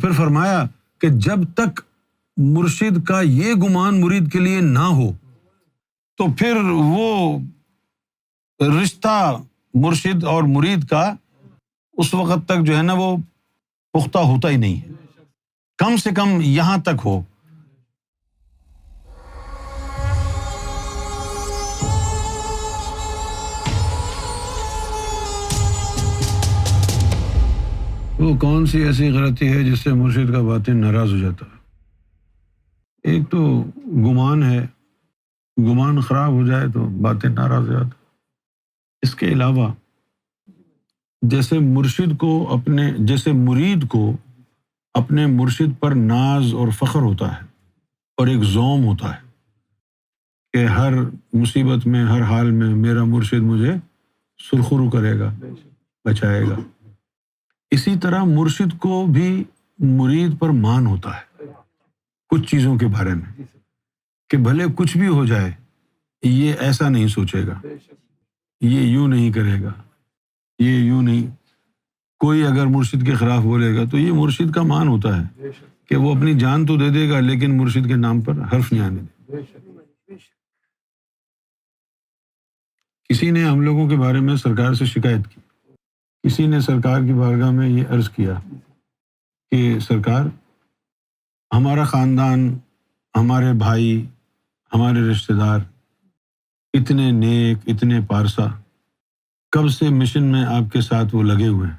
پھر فرمایا کہ جب تک مرشد کا یہ گمان مرید کے لیے نہ ہو تو پھر وہ رشتہ مرشد اور مرید کا اس وقت تک جو ہے نا وہ پختہ ہوتا ہی نہیں ہے، کم سے کم یہاں تک ہو۔ وہ کون سی ایسی غلطی ہے جس سے مرشد کا باطن ناراض ہو جاتا ہے؟ ایک تو گمان ہے، گمان خراب ہو جائے تو باطن ناراض ہو جاتا ہے۔ اس کے علاوہ جیسے مرید کو اپنے مرشد پر ناز اور فخر ہوتا ہے اور ایک زوم ہوتا ہے کہ ہر مصیبت میں، ہر حال میں میرا مرشد مجھے سرخرو کرے گا، بچائے گا، اسی طرح مرشد کو بھی مرید پر مان ہوتا ہے کچھ چیزوں کے بارے میں کہ بھلے کچھ بھی ہو جائے یہ ایسا نہیں سوچے گا، یہ یوں نہیں کرے گا، یہ یوں نہیں، کوئی اگر مرشد کے خلاف بولے گا تو یہ مرشد کا مان ہوتا ہے کہ وہ اپنی جان تو دے دے گا لیکن مرشد کے نام پر حرف نہیں آنے دے۔ کسی نے ہم لوگوں کے بارے میں سرکار سے شکایت کی، کسی نے سرکار کی بارگاہ میں یہ عرض کیا کہ سرکار ہمارا خاندان، ہمارے بھائی، ہمارے رشتہ دار اتنے نیک، اتنے پارسا، کب سے مشن میں آپ کے ساتھ وہ لگے ہوئے ہیں،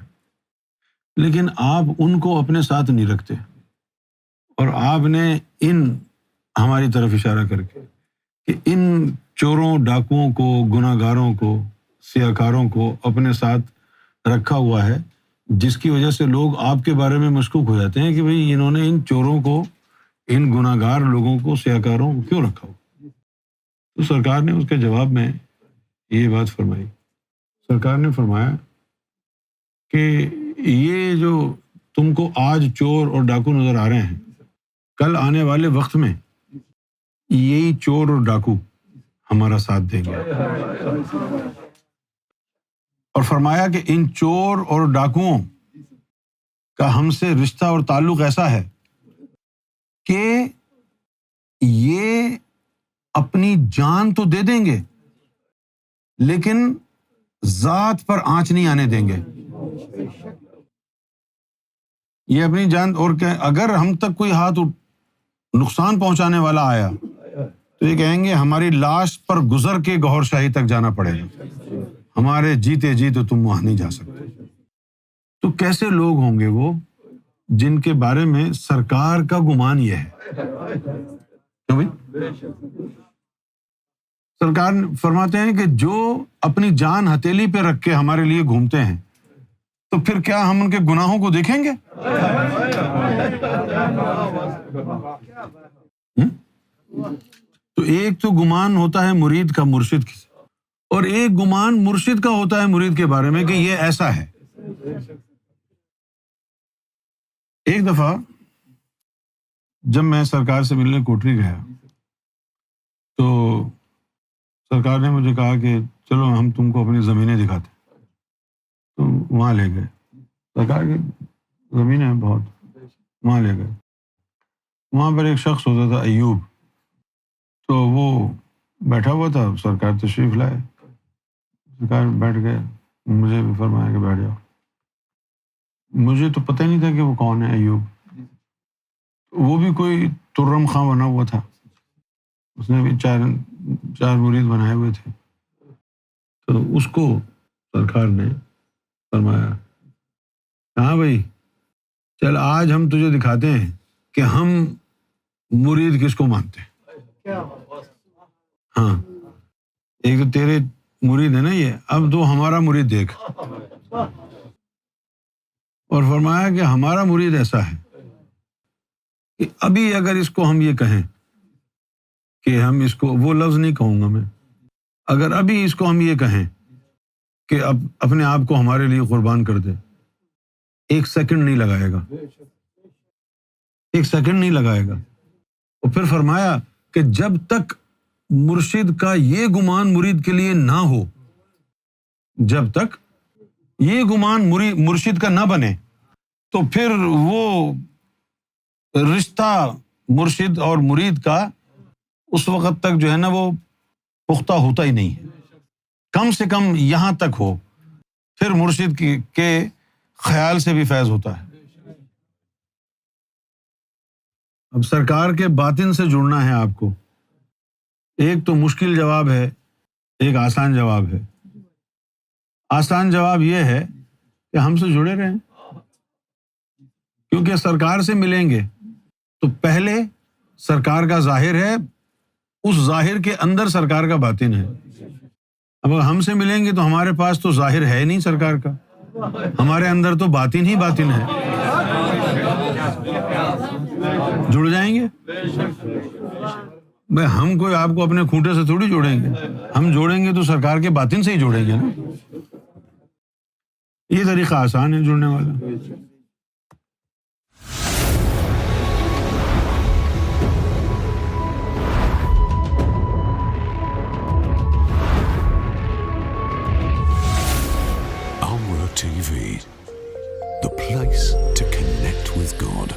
لیکن آپ ان کو اپنے ساتھ نہیں رکھتے، اور آپ نے ہماری طرف اشارہ کر کے کہ ان چوروں، ڈاکوؤں کو، گناہ گاروں کو، سیاکاروں کو اپنے ساتھ رکھا ہوا ہے، جس کی وجہ سے لوگ آپ کے بارے میں مشکوک ہو جاتے ہیں کہ بھئی انہوں نے ان چوروں کو، ان گناہ گار لوگوں کو، سیاکاروں کو کیوں رکھا ہوا۔ تو سرکار نے اس کے جواب میں یہ بات فرمائی، سرکار نے فرمایا کہ یہ جو تم کو آج چور اور ڈاکو نظر آ رہے ہیں، کل آنے والے وقت میں یہی چور اور ڈاکو ہمارا ساتھ دیں گے، اور فرمایا کہ ان چور اور ڈاکوؤں کا ہم سے رشتہ اور تعلق ایسا ہے کہ یہ اپنی جان تو دے دیں گے لیکن ذات پر آنچ نہیں آنے دیں گے۔ یہ اپنی جان، اور کہ اگر ہم تک کوئی ہاتھ نقصان پہنچانے والا آیا تو یہ کہیں گے ہماری لاش پر گزر کے گوھر شاہی تک جانا پڑے گا، ہمارے جیتے جی تو تم وہاں نہیں جا سکتے۔ تو کیسے لوگ ہوں گے وہ جن کے بارے میں سرکار کا گمان یہ ہے؟ کیوں بھائی؟ سرکار فرماتے ہیں کہ جو اپنی جان ہتھیلی پہ رکھ کے ہمارے لیے گھومتے ہیں تو پھر کیا ہم ان کے گناہوں کو دیکھیں گے؟ تو ایک تو گمان ہوتا ہے مرید کا مرشد کی، اور ایک گمان مرشد کا ہوتا ہے مرید کے بارے میں کہ یہ ایسا ہے۔ ایک دفعہ جب میں سرکار سے ملنے کوٹری گیا تو سرکار نے مجھے کہا کہ چلو ہم تم کو اپنی زمینیں دکھاتے، تو وہاں لے گئے۔ سرکار کی زمینیں بہت، وہاں لے گئے۔ وہاں پر ایک شخص ہوتا تھا ایوب، تو وہ بیٹھا ہوا تھا، سرکار تشریف لائے، سرکار بیٹھ گئے، مجھے بھی فرمایا کہ بیٹھ جاؤ۔ مجھے تو پتہ نہیں تھا کہ وہ کون ہے ایوب، وہ بھی کوئی ترم خاں بنا ہوا تھا، اس نے بھی چار مرید بنائے ہوئے تھے۔ تو اس کو سرکار نے فرمایا ہاں بھائی چل آج ہم تجھے دکھاتے ہیں کہ ہم مرید کس کو مانتے ہیں۔ ہاں ایک تو تیرے مرید ہے نا یہ، اب تو ہمارا مرید دیکھ۔ اور فرمایا کہ ہمارا مرید ایسا ہے کہ ابھی اگر اس کو ہم یہ کہیں کہ ہم اس کو، وہ لفظ نہیں کہوں گا میں، اگر ابھی اس کو ہم یہ کہیں کہ اب اپنے آپ کو ہمارے لیے قربان کر دے، ایک سیکنڈ نہیں لگائے گا، ایک سیکنڈ نہیں لگائے گا۔ اور پھر فرمایا کہ جب تک مرشد کا یہ گمان مرید کے لیے نہ ہو، جب تک یہ گمان مرشد کا نہ بنے تو پھر وہ رشتہ مرشد اور مرید کا اس وقت تک جو ہے نا وہ پختہ ہوتا ہی نہیں ہے، کم سے کم یہاں تک ہو، پھر مرشد کے خیال سے بھی فیض ہوتا ہے۔ اب سرکار کے باطن سے جڑنا ہے آپ کو، ایک تو مشکل جواب ہے، ایک آسان جواب ہے۔ آسان جواب یہ ہے کہ ہم سے جڑے رہیں، کیونکہ سرکار سے ملیں گے تو پہلے سرکار کا ظاہر ہے، اس ظاہر کے اندر سرکار کا باطن ہے۔ اب اگر ہم سے ملیں گے تو ہمارے پاس تو ظاہر ہے نہیں سرکار کا، ہمارے اندر تو باطن ہی باطن ہے۔ جڑ جائیں گے بھائی، ہم کوئی آپ کو اپنے کھوٹے سے تھوڑی جوڑیں گے، ہم جوڑیں گے تو سرکار کے باطن سے ہی جوڑیں گے نا۔ یہ طریقہ آسان ہے جڑنے والا۔ Amra TV, the place to connect with God.